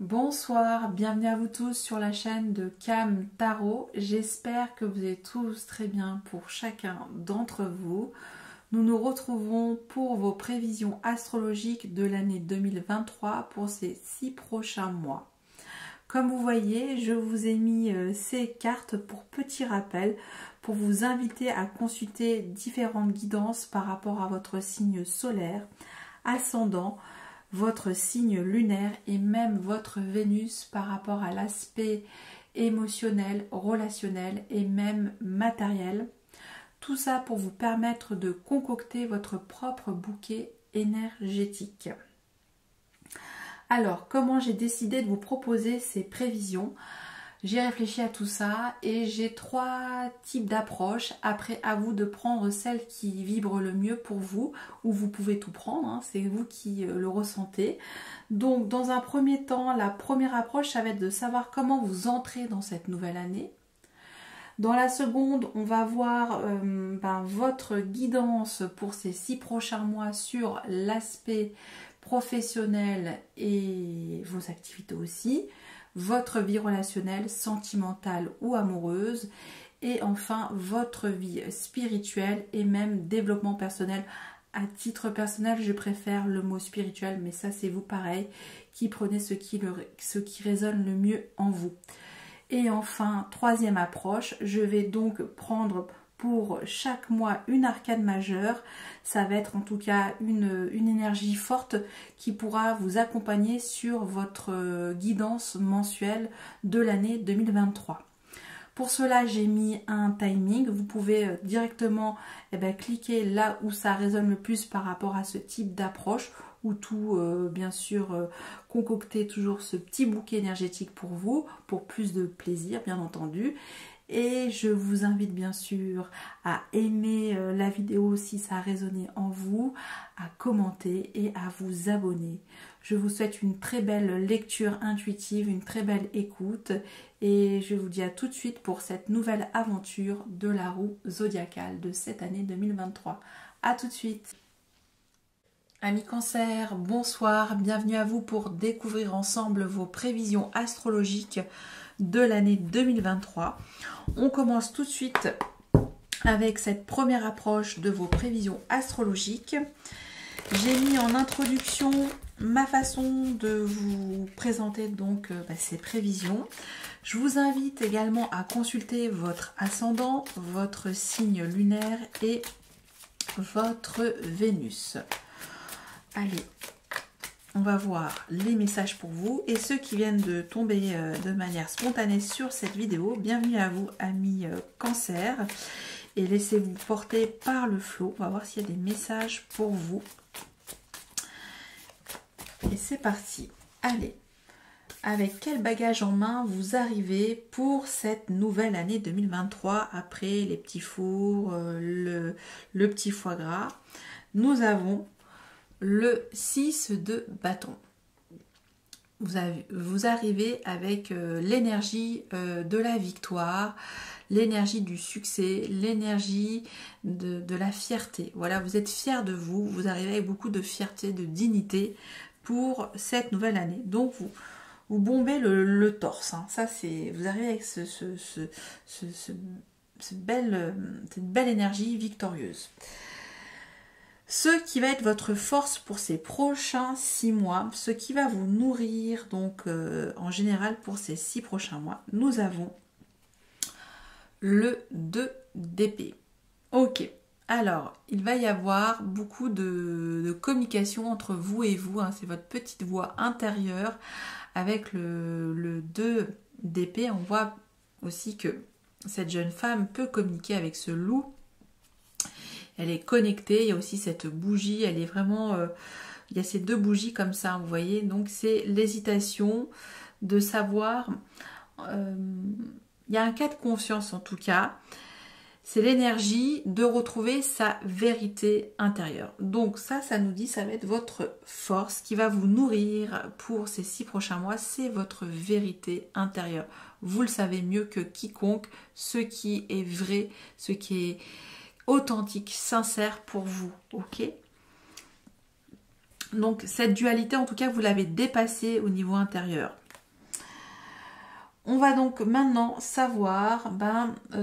Bonsoir, bienvenue à vous tous sur la chaîne de Cam Tarot. J'espère que vous êtes tous très bien pour chacun d'entre vous. Nous nous retrouvons pour vos prévisions astrologiques de l'année 2023 pour ces 6 prochains mois. Comme vous voyez, je vous ai mis ces cartes pour petit rappel, pour vous inviter à consulter différentes guidances par rapport à votre signe solaire, ascendant, votre signe lunaire et même votre Vénus par rapport à l'aspect émotionnel, relationnel et même matériel. Tout ça pour vous permettre de concocter votre propre bouquet énergétique. Alors, comment j'ai décidé de vous proposer ces prévisions ? J'ai réfléchi à tout ça et j'ai 3 types d'approches. Après, à vous de prendre celle qui vibre le mieux pour vous, ou vous pouvez tout prendre, hein, c'est vous qui le ressentez. Donc, dans un premier temps, la première approche, ça va être de savoir comment vous entrez dans cette nouvelle année. Dans la seconde, on va voir votre guidance pour ces 6 prochains mois sur l'aspect professionnel et vos activités aussi, votre vie relationnelle, sentimentale ou amoureuse, et enfin votre vie spirituelle et même développement personnel. À titre personnel, je préfère le mot spirituel, mais ça c'est vous pareil, qui prenez ce qui résonne le mieux en vous. Et enfin, troisième approche, je vais donc prendre pour chaque mois une arcane majeure. Ça va être en tout cas une énergie forte qui pourra vous accompagner sur votre guidance mensuelle de l'année 2023. Pour cela, j'ai mis un timing. Vous pouvez directement cliquer là où ça résonne le plus par rapport à ce type d'approche, ou tout, bien sûr, concocter toujours ce petit bouquet énergétique pour vous, pour plus de plaisir, bien entendu. Et je vous invite bien sûr à aimer la vidéo si ça a résonné en vous, à commenter et à vous abonner. Je vous souhaite une très belle lecture intuitive, une très belle écoute et je vous dis à tout de suite pour cette nouvelle aventure de la roue zodiacale de cette année 2023. A tout de suite. Amis Cancer, bonsoir, bienvenue à vous pour découvrir ensemble vos prévisions astrologiques de l'année 2023. On commence tout de suite avec cette première approche de vos prévisions astrologiques. J'ai mis en introduction ma façon de vous présenter donc ces prévisions. Je vous invite également à consulter votre ascendant, votre signe lunaire et votre Vénus. Allez, on va voir les messages pour vous et ceux qui viennent de tomber de manière spontanée sur cette vidéo. Bienvenue à vous, amis Cancer, et laissez-vous porter par le flot. On va voir s'il y a des messages pour vous. Et c'est parti. Allez, avec quel bagage en main vous arrivez pour cette nouvelle année 2023 après les petits fours, le petit foie gras? Nous avons le 6 de bâton. Vous arrivez avec l'énergie de la victoire, l'énergie du succès, l'énergie de la fierté. Voilà, vous êtes fiers de vous, vous arrivez avec beaucoup de fierté, de dignité pour cette nouvelle année. Donc vous bombez le torse. Hein. Ça c'est, vous arrivez avec cette belle énergie victorieuse. Ce qui va être votre force pour ces prochains 6 mois, ce qui va vous nourrir donc en général pour ces 6 prochains mois, nous avons le 2 d'épée. Ok, alors il va y avoir beaucoup de communication entre vous et vous, hein, c'est votre petite voix intérieure avec le 2 d'épée. On voit aussi que cette jeune femme peut communiquer avec ce loup. Elle est connectée, il y a aussi cette bougie, elle est vraiment... il y a ces 2 bougies comme ça, vous voyez. Donc c'est l'hésitation de savoir... il y a un cas de confiance en tout cas. C'est l'énergie de retrouver sa vérité intérieure. Donc ça nous dit, ça va être votre force qui va vous nourrir pour ces 6 prochains mois. C'est votre vérité intérieure. Vous le savez mieux que quiconque, ce qui est vrai, ce qui est... authentique, sincère pour vous, ok? Donc cette dualité, en tout cas, vous l'avez dépassée au niveau intérieur. On va donc maintenant savoir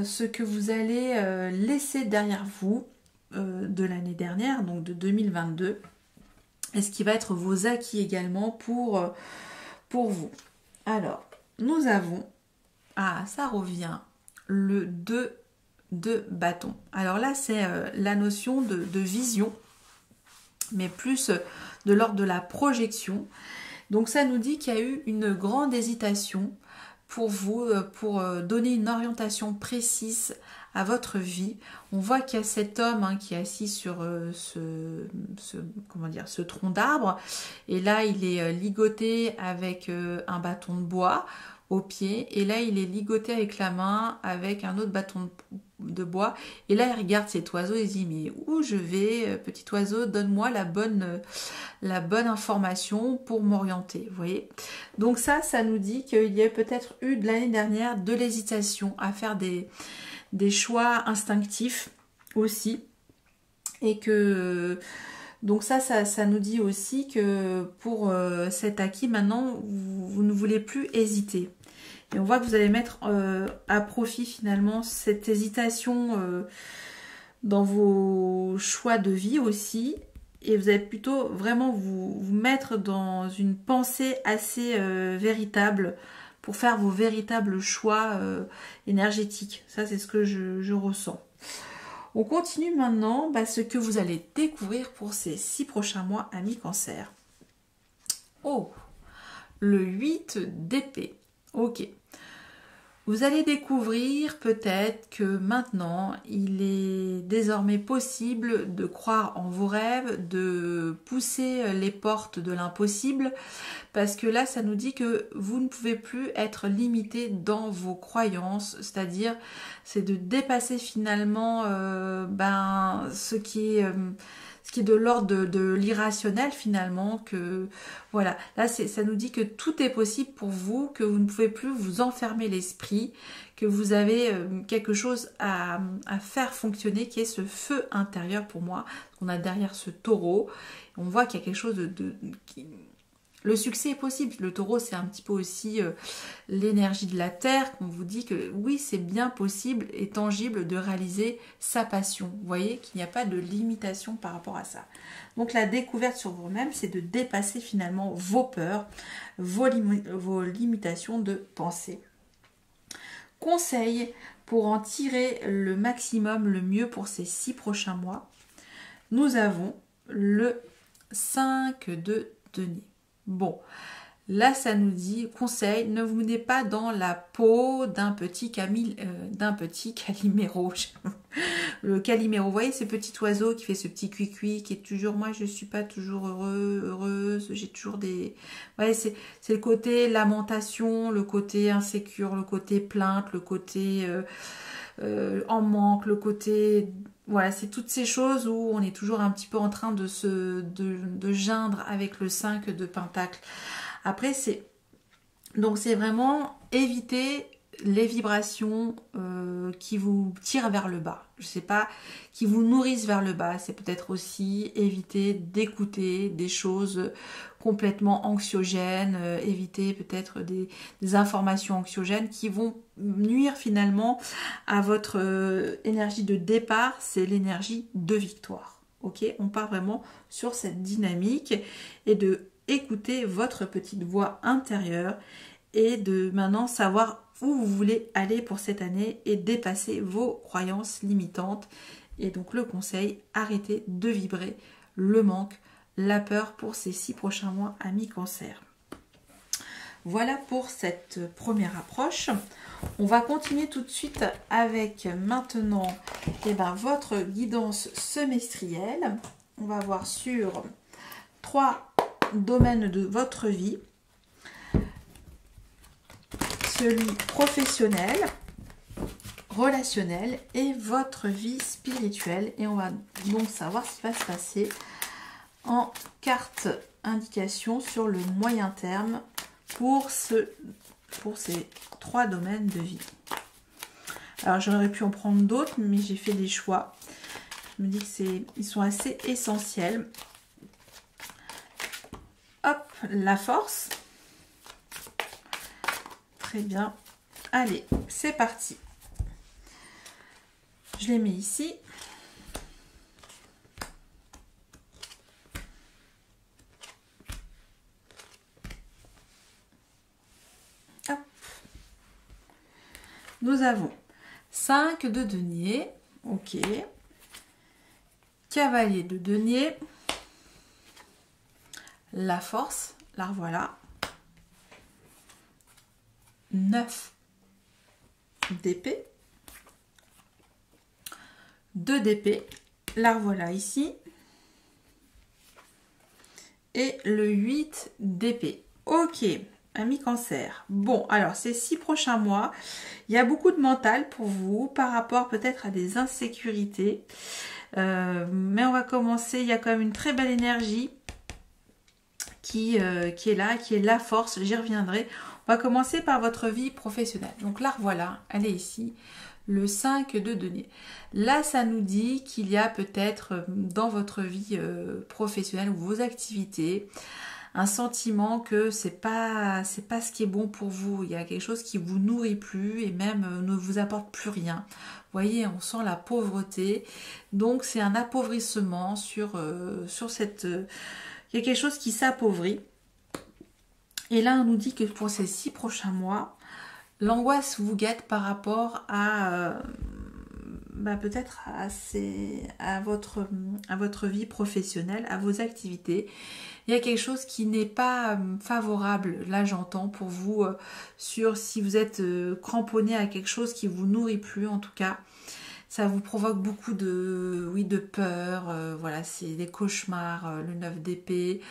ce que vous allez laisser derrière vous de l'année dernière, donc de 2022, et ce qui va être vos acquis également pour vous. Alors, nous avons, ça revient, le 2 de bâton. Alors là, c'est la notion de vision, mais plus de l'ordre de la projection. Donc ça nous dit qu'il y a eu une grande hésitation pour vous, pour donner une orientation précise à votre vie. On voit qu'il y a cet homme qui est assis sur ce tronc d'arbre, et là il est ligoté avec un bâton de bois au pied, et là il est ligoté avec la main avec un autre bâton de bois, et là il regarde cet oiseau et il dit mais où je vais, petit oiseau, donne-moi la bonne information pour m'orienter, vous voyez. Donc ça nous dit qu'il y a peut-être eu de l'année dernière de l'hésitation à faire des choix instinctifs aussi, et que donc ça nous dit aussi que pour cet acquis maintenant vous ne voulez plus hésiter, et on voit que vous allez mettre à profit finalement cette hésitation dans vos choix de vie aussi, et vous allez plutôt vraiment vous mettre dans une pensée assez véritable pour faire vos véritables choix énergétiques. Ça, c'est ce que je ressens. On continue maintenant ce que vous allez découvrir pour ces 6 prochains mois, amis Cancer. Oh, le 8 d'épée. Ok. Vous allez découvrir peut-être que maintenant, il est désormais possible de croire en vos rêves, de pousser les portes de l'impossible, parce que là, ça nous dit que vous ne pouvez plus être limité dans vos croyances, c'est-à-dire, c'est de dépasser finalement ce qui est de l'ordre de l'irrationnel finalement, que voilà, là ça nous dit que tout est possible pour vous, que vous ne pouvez plus vous enfermer l'esprit, que vous avez quelque chose à faire fonctionner, qui est ce feu intérieur pour moi. On a derrière ce taureau, on voit qu'il y a quelque chose le succès est possible. Le taureau, c'est un petit peu aussi l'énergie de la terre, qu'on vous dit que oui, c'est bien possible et tangible de réaliser sa passion. Vous voyez qu'il n'y a pas de limitation par rapport à ça. Donc la découverte sur vous-même, c'est de dépasser finalement vos peurs, vos limitations de pensée. Conseil pour en tirer le maximum, le mieux pour ces 6 prochains mois. Nous avons le 5 de denier. Bon, là ça nous dit, conseil, ne vous mettez pas dans la peau d'un petit calimero. Le calimero, vous voyez ce petit oiseau qui fait ce petit cuicui, qui est toujours, moi je suis pas toujours heureuse, j'ai toujours des... Vous voyez, c'est le côté lamentation, le côté insécure, le côté plainte, le côté en manque, le côté... Voilà, c'est toutes ces choses où on est toujours un petit peu en train de geindre avec le 5 de pentacle. Après, c'est vraiment éviter les vibrations qui vous tirent vers le bas. Je sais pas, qui vous nourrissent vers le bas. C'est peut-être aussi éviter d'écouter des choses complètement anxiogènes, éviter peut-être des informations anxiogènes qui vont nuire finalement à votre énergie de départ, c'est l'énergie de victoire. Ok, on part vraiment sur cette dynamique et de écouter votre petite voix intérieure et de maintenant savoir où vous voulez aller pour cette année et dépasser vos croyances limitantes. Et donc le conseil, arrêtez de vibrer le manque, la peur pour ces 6 prochains mois, amis Cancer. Voilà pour cette première approche. On va continuer tout de suite avec maintenant votre guidance semestrielle. On va voir sur 3 domaines de votre vie. Celui professionnel, relationnel et votre vie spirituelle. Et on va donc savoir ce qui va se passer en carte indication sur le moyen terme pour ces 3 domaines de vie. Alors j'aurais pu en prendre d'autres, mais j'ai fait des choix. Je me dis qu'ils sont assez essentiels. Hop, la force. Très bien. Allez, c'est parti. Je les mets ici. Hop. Nous avons 5 de denier. Ok. Cavalier de denier. La force. La revoilà. 9 d'épée. 2 d'épée. La revoilà ici. Et le 8 d'épée. Ok, amis cancer. Bon, alors ces 6 prochains mois, il y a beaucoup de mental pour vous par rapport peut-être à des insécurités. Mais on va commencer, il y a quand même une très belle énergie qui est là, qui est la force, j'y reviendrai. On va commencer par votre vie professionnelle. Donc là, voilà, elle est ici, le 5 de denier. Là, ça nous dit qu'il y a peut-être dans votre vie professionnelle ou vos activités, un sentiment que c'est pas ce qui est bon pour vous. Il y a quelque chose qui vous nourrit plus et même ne vous apporte plus rien. Vous voyez, on sent la pauvreté. Donc, c'est un appauvrissement sur cette... il y a quelque chose qui s'appauvrit. Et là, on nous dit que pour ces 6 prochains mois, l'angoisse vous guette par rapport à peut-être à votre vie professionnelle, à vos activités. Il y a quelque chose qui n'est pas favorable, là j'entends, pour vous, sur si vous êtes cramponné à quelque chose qui vous nourrit plus, en tout cas. Ça vous provoque beaucoup de peur, voilà, c'est des cauchemars, le 9 d'épée.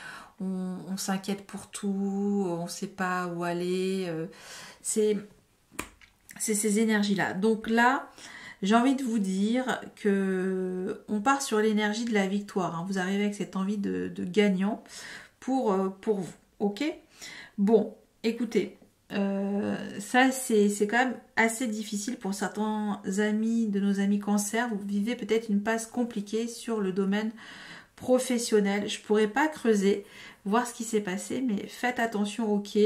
On s'inquiète pour tout, on ne sait pas où aller. C'est ces énergies-là. Donc là, j'ai envie de vous dire que on part sur l'énergie de la victoire. Hein. Vous arrivez avec cette envie de gagnant pour vous. Ok? Bon, écoutez, ça c'est quand même assez difficile pour certains amis de nos amis cancer. Vous vivez peut-être une passe compliquée sur le domaine professionnel. Je pourrais pas creuser, voir ce qui s'est passé, mais faites attention, ok.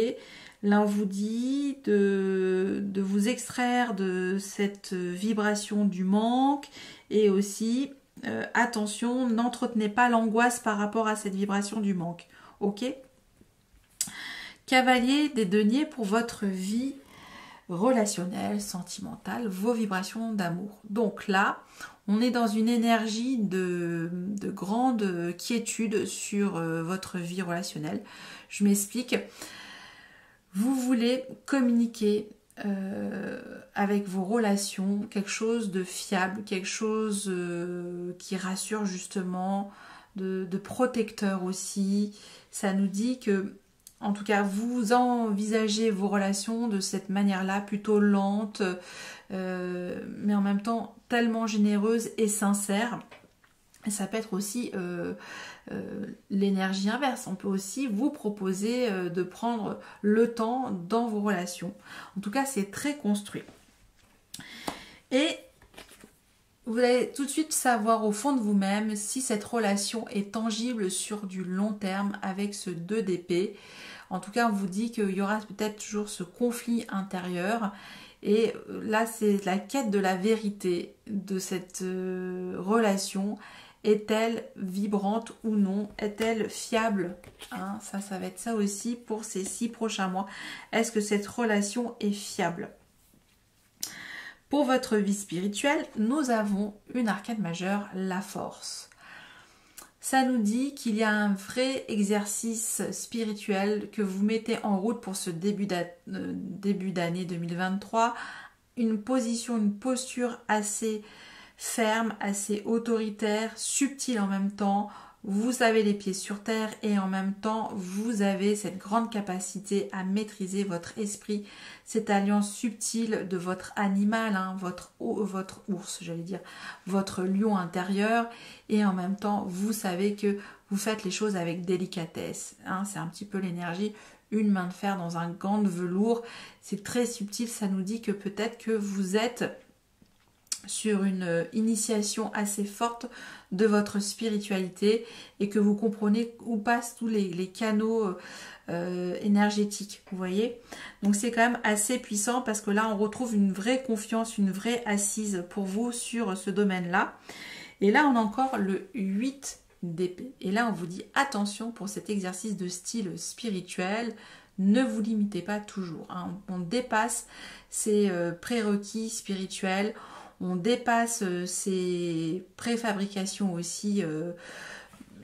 Là, on vous dit de vous extraire de cette vibration du manque et aussi, attention, n'entretenez pas l'angoisse par rapport à cette vibration du manque, ok. Cavalier des deniers pour votre vie relationnelle, sentimentale, vos vibrations d'amour. Donc là, on est dans une énergie de grande quiétude sur votre vie relationnelle. Je m'explique. Vous voulez communiquer avec vos relations quelque chose de fiable, quelque chose qui rassure justement, de protecteur aussi. Ça nous dit que, en tout cas, vous envisagez vos relations de cette manière-là, plutôt lente, mais en même temps tellement généreuse et sincère. Et ça peut être aussi l'énergie inverse. On peut aussi vous proposer de prendre le temps dans vos relations. En tout cas, c'est très construit. Et vous allez tout de suite savoir au fond de vous-même si cette relation est tangible sur du long terme avec ce 2 d'épée. En tout cas, on vous dit qu'il y aura peut-être toujours ce conflit intérieur. Et là, c'est la quête de la vérité de cette relation. Est-elle vibrante ou non? Est-elle fiable? Hein, ça va être ça aussi pour ces 6 prochains mois. Est-ce que cette relation est fiable? Pour votre vie spirituelle, nous avons une arcane majeure, la force. Ça nous dit qu'il y a un vrai exercice spirituel que vous mettez en route pour ce début d'année 2023. Une position, une posture assez ferme, assez autoritaire, subtile en même temps. Vous avez les pieds sur terre et en même temps, vous avez cette grande capacité à maîtriser votre esprit, cette alliance subtile de votre animal, hein, votre ours, j'allais dire, votre lion intérieur. Et en même temps, vous savez que vous faites les choses avec délicatesse. Hein, c'est un petit peu l'énergie, une main de fer dans un gant de velours. C'est très subtil, ça nous dit que peut-être que vous êtes sur une initiation assez forte de votre spiritualité et que vous comprenez où passent tous les canaux énergétiques, vous voyez. Donc c'est quand même assez puissant parce que là on retrouve une vraie confiance, une vraie assise pour vous sur ce domaine-là. Et là on a encore le 8 d'épée. Et là on vous dit attention pour cet exercice de style spirituel, ne vous limitez pas toujours, hein. On dépasse ces prérequis spirituels, on dépasse ces préfabrications aussi,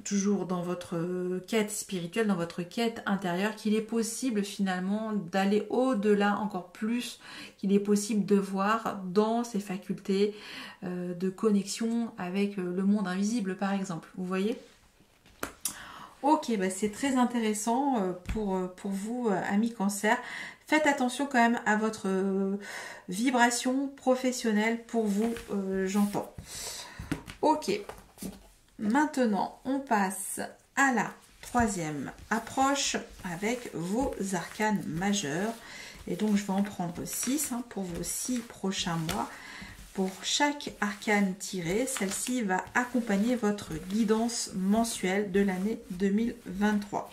toujours dans votre quête spirituelle, dans votre quête intérieure, qu'il est possible finalement d'aller au-delà encore plus, qu'il est possible de voir dans ces facultés de connexion avec le monde invisible par exemple, vous voyez. Ok, bah c'est très intéressant pour vous, amis Cancer. Faites attention quand même à votre vibration professionnelle pour vous, j'entends. Ok, maintenant on passe à la troisième approche avec vos arcanes majeurs. Et donc je vais en prendre 6 hein, pour vos 6 prochains mois. Pour chaque arcane tiré, celle-ci va accompagner votre guidance mensuelle de l'année 2023.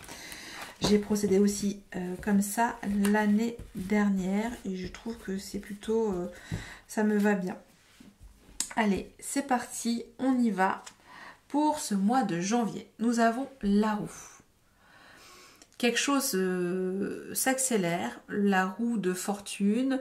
J'ai procédé aussi comme ça l'année dernière et je trouve que c'est plutôt, ça me va bien. Allez, c'est parti, on y va. Pour ce mois de janvier, nous avons la roue. Quelque chose s'accélère, la roue de fortune.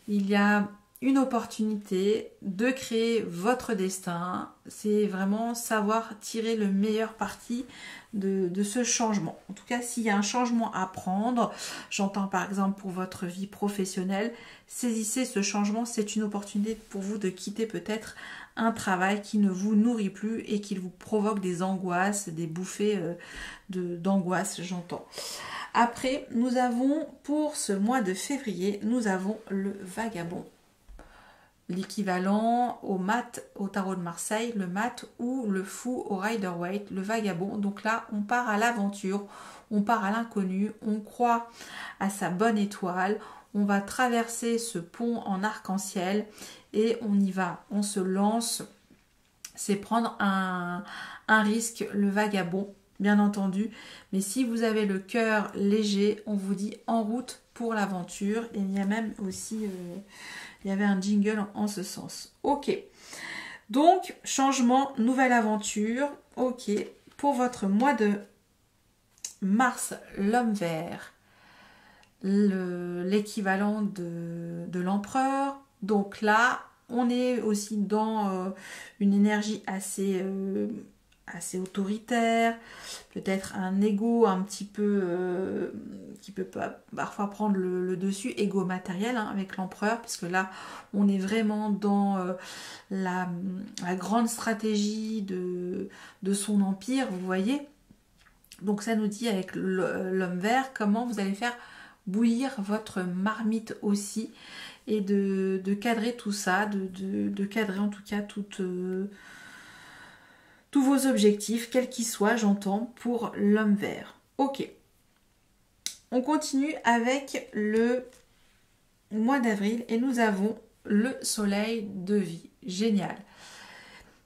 Il y a une opportunité de créer votre destin. C'est vraiment savoir tirer le meilleur parti de ce changement. En tout cas, s'il y a un changement à prendre, j'entends par exemple pour votre vie professionnelle, saisissez ce changement. C'est une opportunité pour vous de quitter peut-être un travail qui ne vous nourrit plus et qui vous provoque des angoisses, des bouffées d'angoisse, j'entends. Après, nous avons pour ce mois de février, nous avons le vagabond. L'équivalent au mat, au tarot de Marseille, le mat ou le fou au Rider-Waite, le vagabond. Donc là, on part à l'aventure, on part à l'inconnu, on croit à sa bonne étoile, on va traverser ce pont en arc-en-ciel et on y va, on se lance. C'est prendre un risque, le vagabond, bien entendu. Mais si vous avez le cœur léger, on vous dit en route pour l'aventure. Et il y a même aussi... il y avait un jingle en ce sens. Ok. Donc, changement, nouvelle aventure. Ok. Pour votre mois de mars, l'homme vert. L'équivalent de l'empereur. Donc là, on est aussi dans une énergie assez autoritaire, peut-être un ego un petit peu qui peut parfois prendre le dessus, ego matériel hein, avec l'empereur, puisque là on est vraiment dans la grande stratégie de son empire, vous voyez. Donc ça nous dit avec l'homme vert comment vous allez faire bouillir votre marmite aussi et de cadrer tout ça, de cadrer en tout cas tous vos objectifs, quels qu'ils soient, j'entends, pour l'homme vert. Ok. On continue avec le mois d'avril et nous avons le soleil de vie. Génial.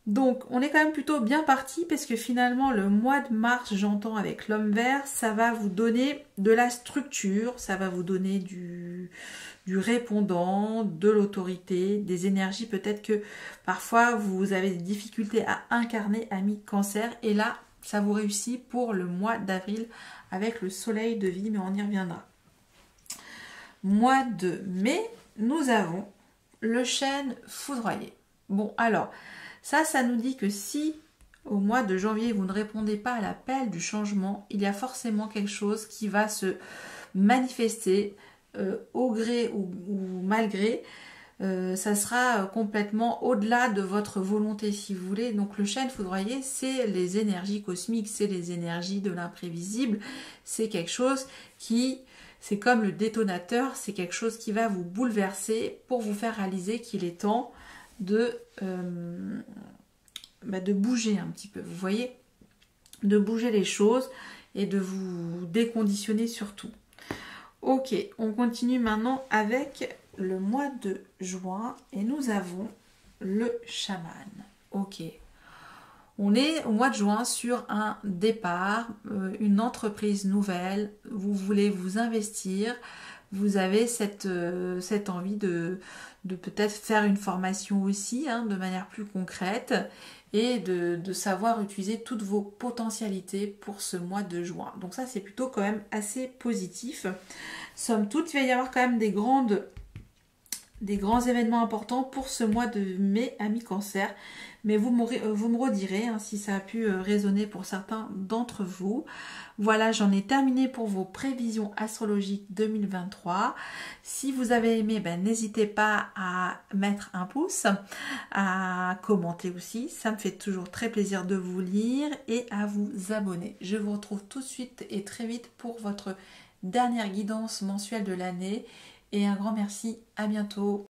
Donc, on est quand même plutôt bien parti parce que finalement, le mois de mars, j'entends avec l'homme vert, ça va vous donner de la structure, ça va vous donner du répondant, de l'autorité, des énergies. Peut-être que parfois, vous avez des difficultés à incarner, ami Cancer. Et là, ça vous réussit pour le mois d'avril avec le soleil de vie, mais on y reviendra. Mois de mai, nous avons le chêne foudroyé. Bon, alors... Ça nous dit que si au mois de janvier vous ne répondez pas à l'appel du changement, il y a forcément quelque chose qui va se manifester au gré ou malgré. Ça sera complètement au-delà de votre volonté si vous voulez. Donc le chêne foudroyé, c'est les énergies cosmiques, c'est les énergies de l'imprévisible. C'est quelque chose qui... C'est comme le détonateur, c'est quelque chose qui va vous bouleverser pour vous faire réaliser qu'il est temps de bouger un petit peu, vous voyez, de bouger les choses et de vous déconditionner surtout. Ok, on continue maintenant avec le mois de juin et nous avons le chaman. Ok. On est au mois de juin sur un départ, une entreprise nouvelle, vous voulez vous investir, vous avez cette envie de peut-être faire une formation aussi, hein, de manière plus concrète, et de savoir utiliser toutes vos potentialités pour ce mois de juin. Donc ça, c'est plutôt quand même assez positif. Somme toute, il va y avoir quand même des grands événements importants pour ce mois de mai à mi-cancer. Mais vous me redirez hein, si ça a pu résonner pour certains d'entre vous. Voilà, j'en ai terminé pour vos prévisions astrologiques 2023. Si vous avez aimé, n'hésitez pas à mettre un pouce, à commenter aussi. Ça me fait toujours très plaisir de vous lire et à vous abonner. Je vous retrouve tout de suite et très vite pour votre dernière guidance mensuelle de l'année. Et un grand merci, à bientôt.